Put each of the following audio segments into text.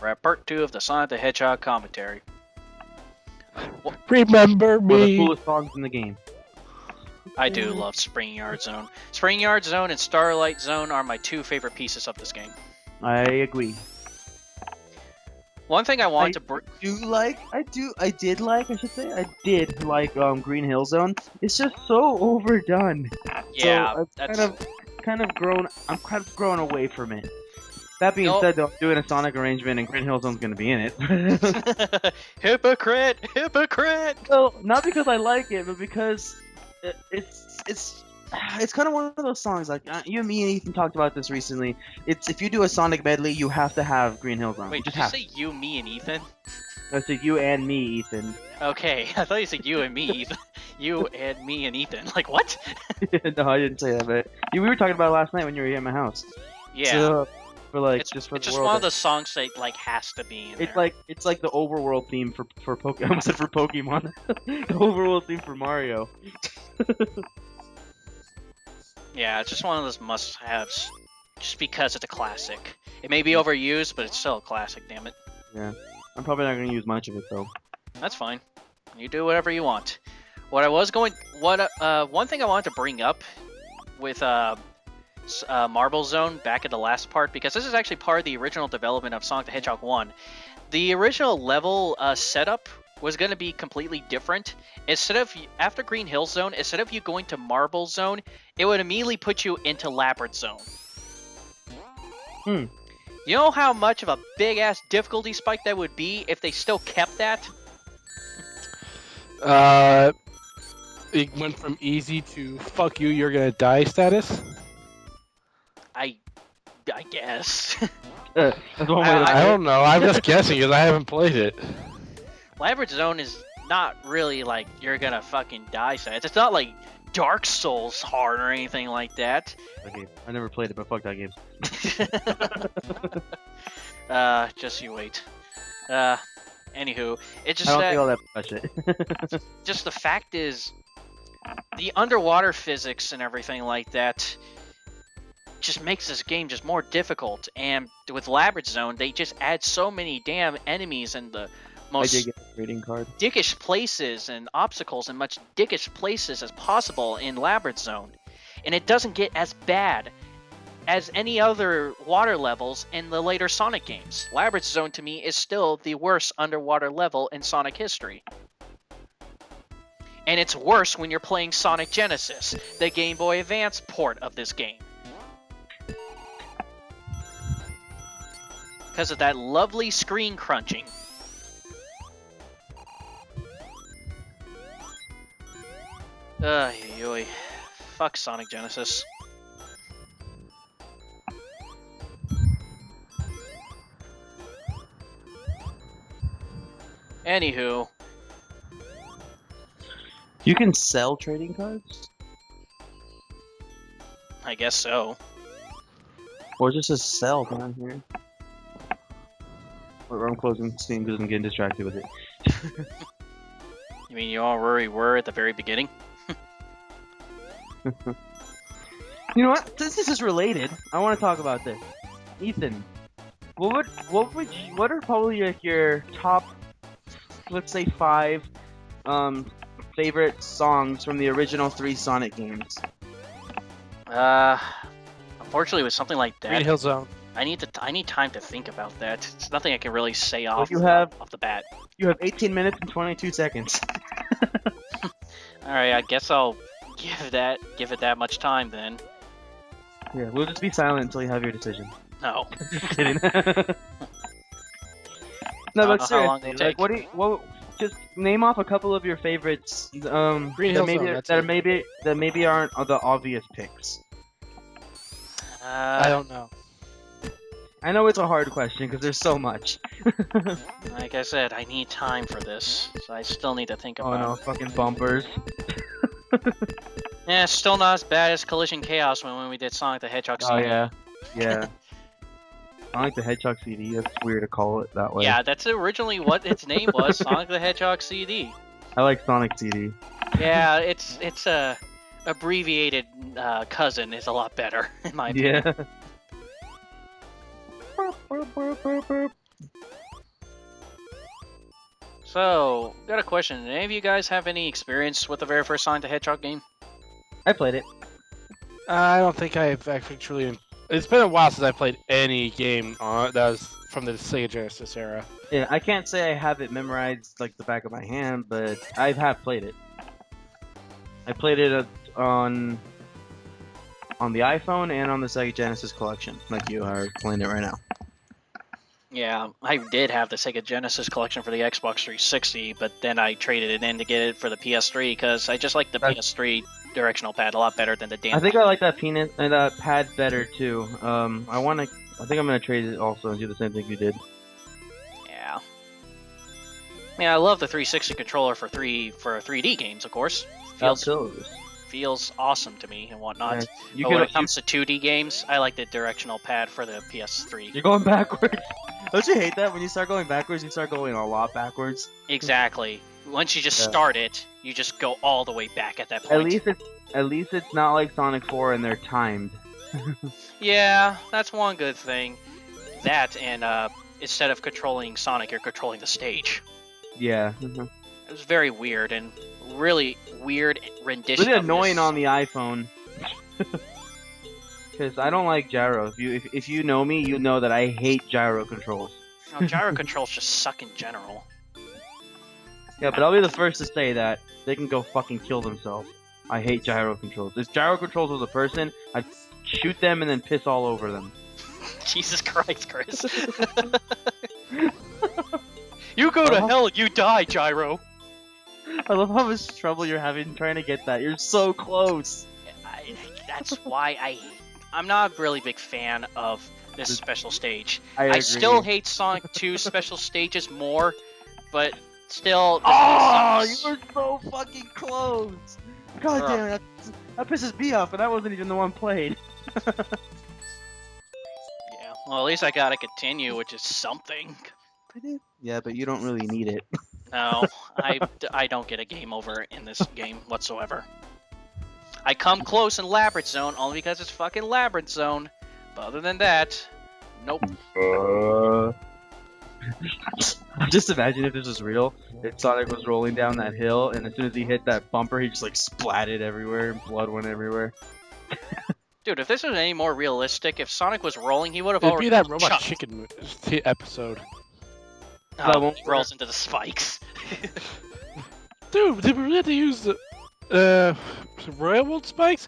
We're at part 2 of the Sonic the Hedgehog commentary. Remember One of the me. coolest songs in the game. I do love Spring Yard Zone. Spring Yard Zone and Starlight Zone are my 2 favorite pieces of this game. I agree. One thing I want to I did like Green Hill Zone. It's just so overdone. Yeah, so that's... I'm kind of grown away from it. That being said, though, I'm doing a Sonic arrangement and Green Hill Zone's gonna be in it. Hypocrite! Hypocrite! Well, not because I like it, but because it's kind of one of those songs. Like you and me and Ethan talked about this recently. It's if you do a Sonic medley, you have to have Green Hill Zone. Wait, did you say you, me, and Ethan? I said you and me, Ethan. Okay, I thought you said you and me, Ethan. You and me and Ethan. Like, what? No, I didn't say that, but we were talking about it last night when you were here at my house. Yeah. So, It's just one of the songs that like has to be in there. It's like the overworld theme for Pokemon. I almost said for Pokemon. The overworld theme for Mario. Yeah, it's just one of those must-haves, just because it's a classic. It may be overused, but it's still a classic. Damn it. Yeah, I'm probably not gonna use much of it though. That's fine. You do whatever you want. One thing I wanted to bring up with Marble Zone back at the last part, because this is actually part of the original development of Sonic the Hedgehog 1. The original level setup was going to be completely different. After Green Hill Zone, instead of you going to Marble Zone, it would immediately put you into Labyrinth Zone. You know how much of a big-ass difficulty spike that would be if they still kept that? It went from easy to fuck you, you're gonna die status. I guess. That's one way I don't know. I'm just guessing because I haven't played it. Labyrinth Zone is not really like you're gonna fucking die status. It's not like Dark Souls hard or anything like that. Okay, I never played it, but fuck that game. Just you wait. Anywho, it's just I don't that. think I'll ever touch it. Just the fact is, the underwater physics and everything like that just makes this game just more difficult. And with Labyrinth Zone, they just add so many damn enemies and the most I did get a trading card. dickish places and obstacles and much dickish places as possible in Labyrinth Zone. And it doesn't get as bad as any other water levels in the later Sonic games. Labyrinth Zone to me is still the worst underwater level in Sonic history. And it's worse when you're playing Sonic Genesis, the Game Boy Advance port of this game. Because of that lovely screen crunching. Yoy. Fuck Sonic Genesis. Anywho. You can sell trading cards? I guess so. Or just a sell down here. Or I'm closing Steam because I'm getting distracted with it. You mean you already were at the very beginning? You know what? Since this is related, I want to talk about this. Ethan, what are probably like your top, let's say 5, favorite songs from the original 3 Sonic games? Unfortunately, with something like that, Green Hill Zone. I need time to think about that. It's nothing I can really say off the bat. You have 18 minutes and 22 seconds. All right, I guess I'll give it that much time then. Yeah, we'll just be silent until you have your decision. No. Just kidding. No, I don't but know how long seriously, it'll like, take. just name off a couple of your favorites. Green Hill Zone, that's it. That maybe aren't the obvious picks. I don't know. I know it's a hard question because there's so much. Like I said, I need time for this, so I still need to think about Oh no, fucking bumpers. Yeah, it's still not as bad as Collision Chaos when we did Sonic the Hedgehog CD. Oh yeah, yeah. Sonic the Hedgehog CD. That's weird to call it that way. Yeah, that's originally what its name was, Sonic the Hedgehog CD. I like Sonic CD. Yeah, it's a abbreviated cousin is a lot better in my opinion. Yeah. So, got a question. Did any of you guys have any experience with the very first Sonic the Hedgehog game? I played it. I don't think I've actually truly. It's been a while since I played any game that was from the Sega Genesis era. Yeah, I can't say I have it memorized like the back of my hand, but I have played it. I played it on the iPhone and on the Sega Genesis collection, like you are playing it right now. Yeah, I did have the Sega Genesis collection for the Xbox 360, but then I traded it in to get it for the PS3 because I just like the PS3 directional pad a lot better than the damn. I think I like that penis and that pad better too. I think I'm gonna trade it also and do the same thing you did. Yeah. Yeah, I love the 360 controller for 3D games, of course. Feels awesome to me and whatnot. Yeah, but when it comes to 2D games, I like the directional pad for the PS3. You're going backwards. Don't you hate that when you start going backwards? You start going a lot backwards. Exactly. Once you just start it, you just go all the way back at that point. At least it's not like Sonic 4 and they're timed. Yeah, that's one good thing. That and instead of controlling Sonic, you're controlling the stage. Yeah. It was very weird and really weird rendition. Really annoying on the iPhone. Because I don't like gyro. If you know me, you know that I hate gyro controls. No, gyro controls just suck in general. Yeah, but I'll be the first to say that they can go fucking kill themselves. I hate gyro controls. If gyro controls was a person, I'd shoot them and then piss all over them. Jesus Christ, Chris. You go to hell, you die, gyro. I love how much trouble you're having trying to get that. You're so close. That's why I'm not a really big fan of this special stage. I agree. Still hate Sonic 2 special stages more, but still. Oh, you were so fucking close. God damn it, that pisses me off, and I wasn't even the one played. Yeah, well, at least I gotta continue, which is something. Yeah, but you don't really need it. No, I don't get a game over in this game whatsoever. I come close in Labyrinth Zone only because it's fucking Labyrinth Zone. But other than that, nope. Just imagine if this was real. If Sonic was rolling down that hill, and as soon as he hit that bumper, he just like splatted everywhere, and blood went everywhere. Dude, if this was any more realistic, if Sonic was rolling, he would have It'd already be that Robot chucked. Chicken episode. Oh, he rolls into the spikes. Dude, did we really have to use the railroad spikes?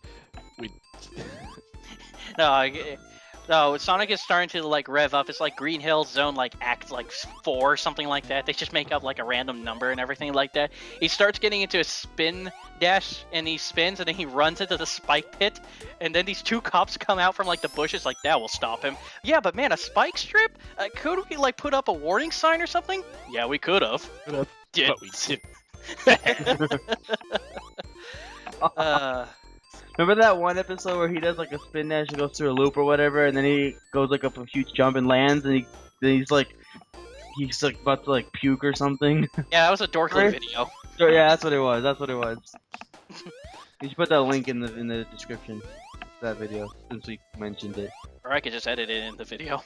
No, Sonic is starting to like rev up. It's like Green Hill Zone like Act like 4 or something like that. They just make up like a random number and everything like that. He starts getting into a spin dash and he spins and then he runs into the spike pit and then these two cops come out from like the bushes like that will stop him. Yeah, but man, a spike strip? Could we like put up a warning sign or something? Yeah, we could have. But we didn't. Remember that one episode where he does like a spin dash and goes through a loop or whatever, and then he goes like up a huge jump and lands, and he's like about to like puke or something. Yeah, that was a Dorkly video. So, yeah, that's what it was. That's what it was. You should put that link in the description of that video since we mentioned it. Or I could just edit it in the video.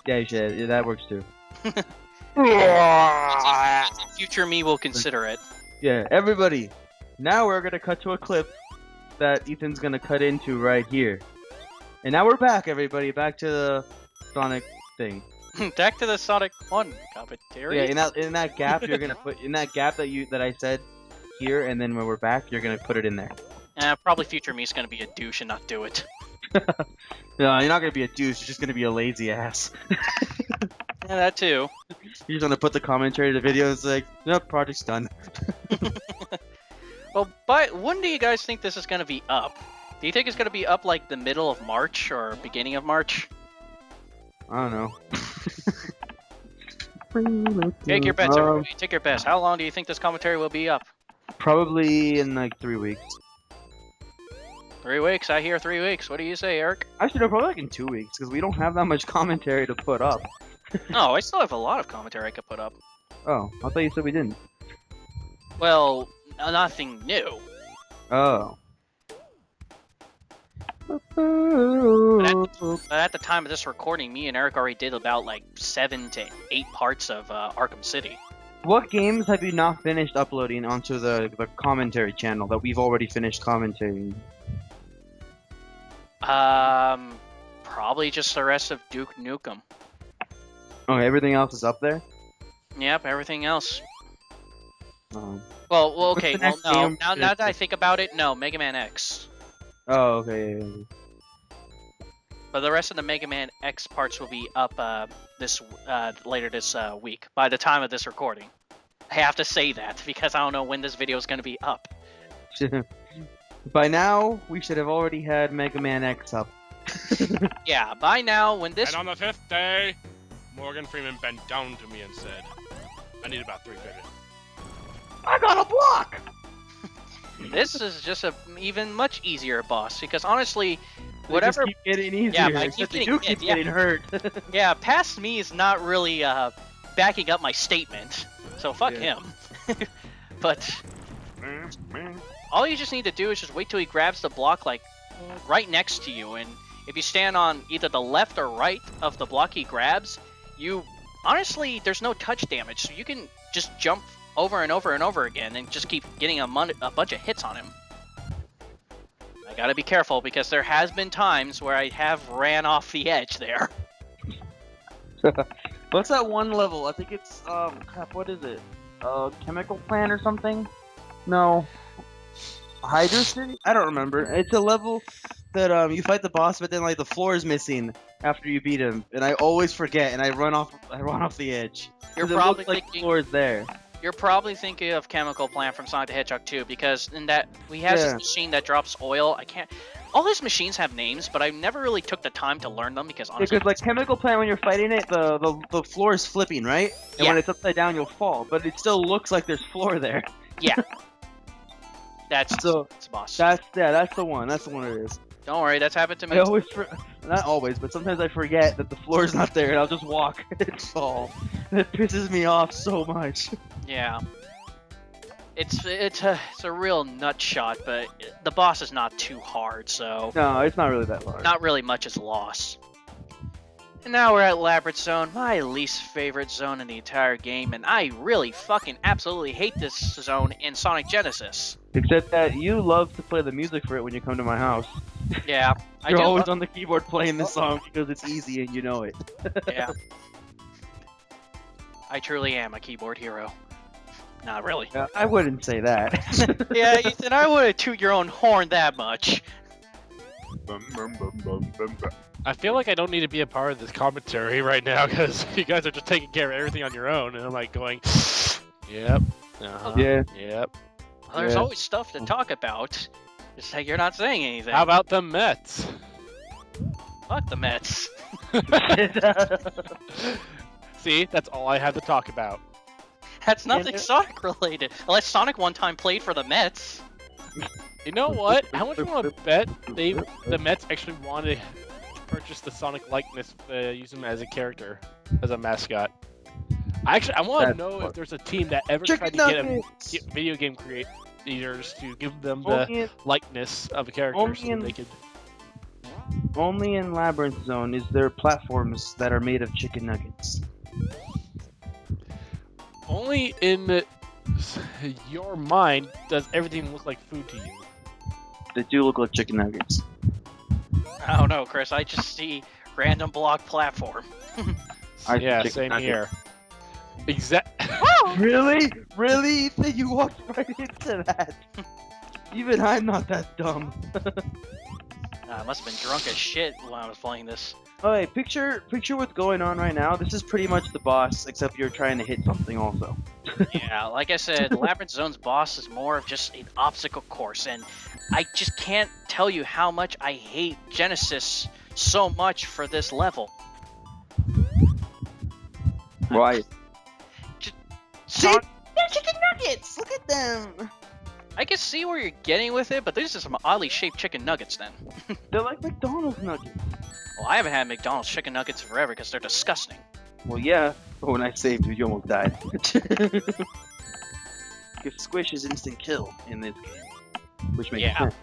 Yeah, you should. Yeah, that works too. Future me will consider it. Yeah, everybody. Now we're gonna cut to a clip that Ethan's gonna cut into right here. And now we're back, everybody. Back to the Sonic thing. Back to the Sonic 1 commentary. Yeah, in that gap, you're gonna put in that gap that I said here, and then when we're back, you're gonna put it in there. Probably future me's gonna be a douche and not do it. No, you're not gonna be a douche. You're just gonna be a lazy ass. Yeah, that too. You're just gonna put the commentary to the video. And it's like, nope, project's done. Well, but when do you guys think this is gonna be up? Do you think it's gonna be up like the middle of March or beginning of March? I don't know. Take your bets, everybody. Take your bets. How long do you think this commentary will be up? Probably in like 3 weeks. 3 weeks? I hear 3 weeks. What do you say, Eric? Actually, no, probably like in 2 weeks because we don't have that much commentary to put up. No, I still have a lot of commentary I could put up. Oh, I thought you said we didn't. Well, nothing new. Oh. But at the time of this recording, me and Eric already did about like 7 to 8 parts of Arkham City. What games have you not finished uploading onto the commentary channel that we've already finished commentating? Probably just the rest of Duke Nukem. Okay, everything else is up there? Yep, everything else. Oh. Well, What's okay, the well, next no. game? Now that I think about it, no, Mega Man X. Oh, okay. Yeah. But the rest of the Mega Man X parts will be up later this week, by the time of this recording. I have to say that, because I don't know when this video is going to be up. By now, we should have already had Mega Man X up. Yeah, by now, when this... And on the 5th day, Morgan Freeman bent down to me and said, I need about 350. I got a block! This is just a even much easier boss, because honestly, whatever... They just keep getting easier. Yeah, but I except keep they getting do keep hit, yeah. getting hurt. Yeah, past me is not really backing up my statement, so fuck Yeah. him. But all you just need to do is just wait till he grabs the block like right next to you, and if you stand on either the left or right of the block he grabs, honestly, there's no touch damage, so you can just jump over and over and over again and just keep getting a bunch of hits on him. I gotta be careful because there has been times where I have ran off the edge there. What's that one level? I think it's, crap, what is it? Chemical plant or something? No. Hydro City? I don't remember. It's a level that, you fight the boss, but then, like, the floor is missing after you beat him. And I always forget, and I run off the edge. You're 'Cause it probably looks like the thinking... floor is there. You're probably thinking of Chemical Plant from Sonic the Hedgehog 2, because in that we have this machine that drops oil. All these machines have names, but I never really took the time to learn them because honestly, Because, like, Chemical Plant, when you're fighting it, the floor is flipping, right? And when it's upside down, you'll fall. But it still looks like there's floor there. yeah, that's So, the boss. that's the one. That's the one it is. Don't worry, that's happened to me. I always, not always, but sometimes I forget that the floor is not there, and I'll just walk and fall. It pisses me off so much. Yeah, it's a real nut shot, but the boss is not too hard, so No, it's not really that large. not really much is lost. And now we're at Labyrinth Zone, my least favorite zone in the entire game, and I really fucking absolutely hate this zone in Sonic Genesis. Except that you love to play the music for it when you come to my house. Yeah, You're I do. always on the keyboard playing this song because it's easy and you know it. Yeah. I truly am a keyboard hero. Not really. Yeah, I wouldn't say that. Yeah, Ethan, I wouldn't toot your own horn that much. I feel like I don't need to be a part of this commentary right now because you guys are just taking care of everything on your own, and I'm like going, yep, Yeah. yep. Well, there's Yeah. always stuff to talk about. Just like you're not saying anything. How about the Mets? Fuck the Mets. See, that's all I have to talk about. That's nothing Sonic related. Unless Sonic one time played for the Mets. You know what? How much you want to bet the Mets actually wanted to purchase the Sonic likeness, use him as a character, as a mascot? I want to That's know fun. if there's a team that ever Chicken tried to nuggets! get video game creators to give them Only the in, likeness of a character only so that in- they could. only in Labyrinth Zone is there platforms that are made of chicken nuggets. Only in your mind does everything look like food to you. They do look like chicken nuggets. I don't know, Chris. I just see random block platform. Yeah, chicken same nuggets. here. Exact. Really? Really, Ethan? You walked right into that. Even I'm not that dumb. I must have been drunk as shit when I was playing this. Okay, picture what's going on right now. This is pretty much the boss, except you're trying to hit something also. Yeah, like I said, Labyrinth Zone's boss is more of just an obstacle course, and I just can't tell you how much I hate Genesis so much for this level. Why? See? Son- They're chicken nuggets! Look at them! I can see where you're getting with it, but these are some oddly shaped chicken nuggets then. They're like McDonald's nuggets. Well, I haven't had McDonald's chicken nuggets forever because they're disgusting. Well, yeah, but when I saved you, you almost died. Because Squish is instant kill in this game, which makes Yeah. sense.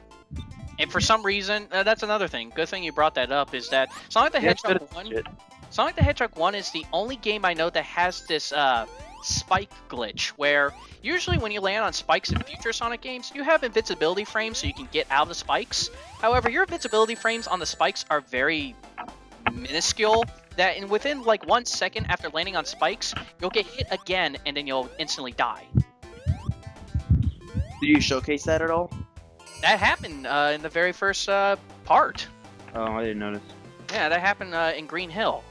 And for some reason, that's another thing. Good thing you brought that up is that Sonic the Yeah, Hedgehog good 1. shit. Sonic the Hedgehog 1 is the only game I know that has this spike glitch, where usually when you land on spikes in future Sonic games, you have invincibility frames so you can get out of the spikes. However, your invincibility frames on the spikes are very minuscule, that within like 1 second after landing on spikes, you'll get hit again and then you'll instantly die. Did you showcase that at all? That happened in the very first part. Oh, I didn't notice. Yeah, that happened in Green Hill.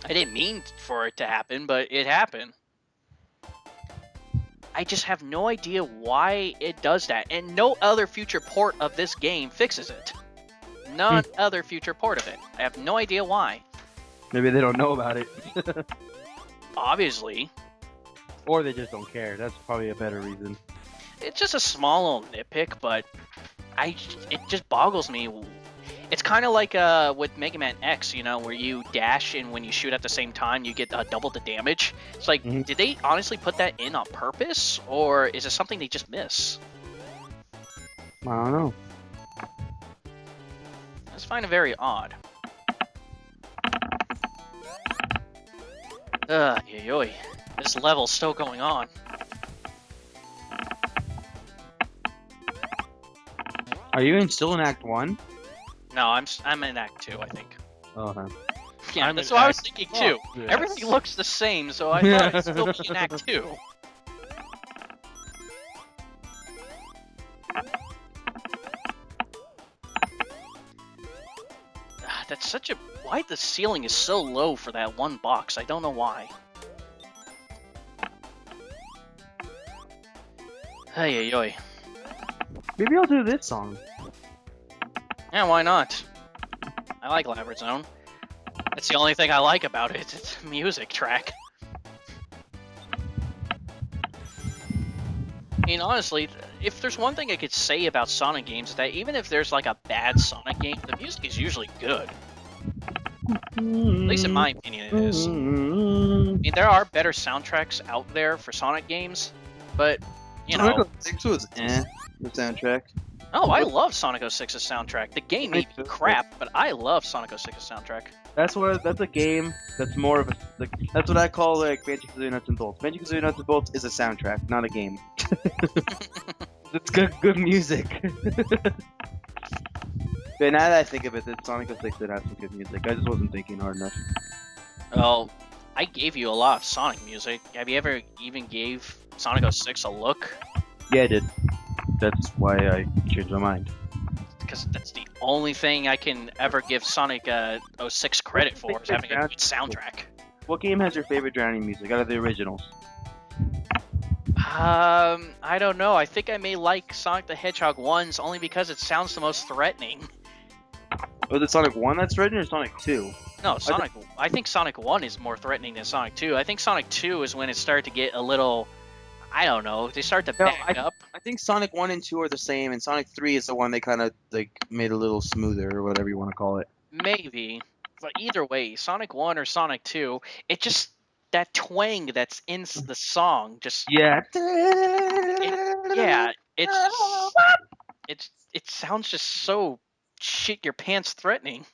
I didn't mean for it to happen, but it happened. I just have no idea why it does that, and no other future port of this game fixes it. None other future port of it. I have no idea why. Maybe they don't know about it. Obviously. Or they just don't care. That's probably a better reason. It's just a small little nitpick, but it just boggles me. It's kind of like with Mega Man X, you know, where you dash and when you shoot at the same time, you get double the damage. It's like, did they honestly put that in on purpose, or is it something they just miss? I don't know. I just find it very odd. Yoy. This level's still going on. Are you still in Act 1? No, I'm in Act 2, I think. Oh, okay. Yeah, I'm that's in what I was Act- thinking oh, too. yes. Everything looks the same, so I thought I'd still be in Act 2. That's such a... Why the ceiling is so low for that one box? I don't know why. Hey, yoy. Maybe I'll do this song. Yeah, why not? I like Labyrinth Zone. That's the only thing I like about it. It's a music track. I mean, honestly, if there's one thing I could say about Sonic games, is that even if there's like a bad Sonic game, the music is usually good. At least in my opinion, it is. I mean, there are better soundtracks out there for Sonic games, but, you know... Sonic 06 was the soundtrack. Oh, I love Sonic 06's soundtrack. The game may be crap, but I love Sonic 06's soundtrack. That's a game that's more of a... That's what I call like Banjo-Kazooie Nuts and Bolts. Banjo-Kazooie Nuts and Bolts is a soundtrack, not a game. It's good music. But now that I think of it, that Sonic 06 did have some good music. I just wasn't thinking hard enough. Well, I gave you a lot of Sonic music. Have you ever even gave Sonic 06 a look? Yeah, I did. That's why I changed my mind. Because that's the only thing I can ever give Sonic 06 credit for, is having a good soundtrack. What game has your favorite drowning music out of the originals? I don't know. I think I may like Sonic the Hedgehog 1's only because it sounds the most threatening. Was it Sonic 1 that's threatening or Sonic 2? No, I think Sonic 1 is more threatening than Sonic 2. I think Sonic 2 is when it started to get a little... I don't know. They start to back up. I think Sonic 1 and 2 are the same, and Sonic 3 is the one they kind of like made a little smoother, or whatever you want to call it. Maybe. But either way, Sonic 1 or Sonic 2, it just... That twang that's in the song just... Yeah. It sounds just so shit your pants threatening.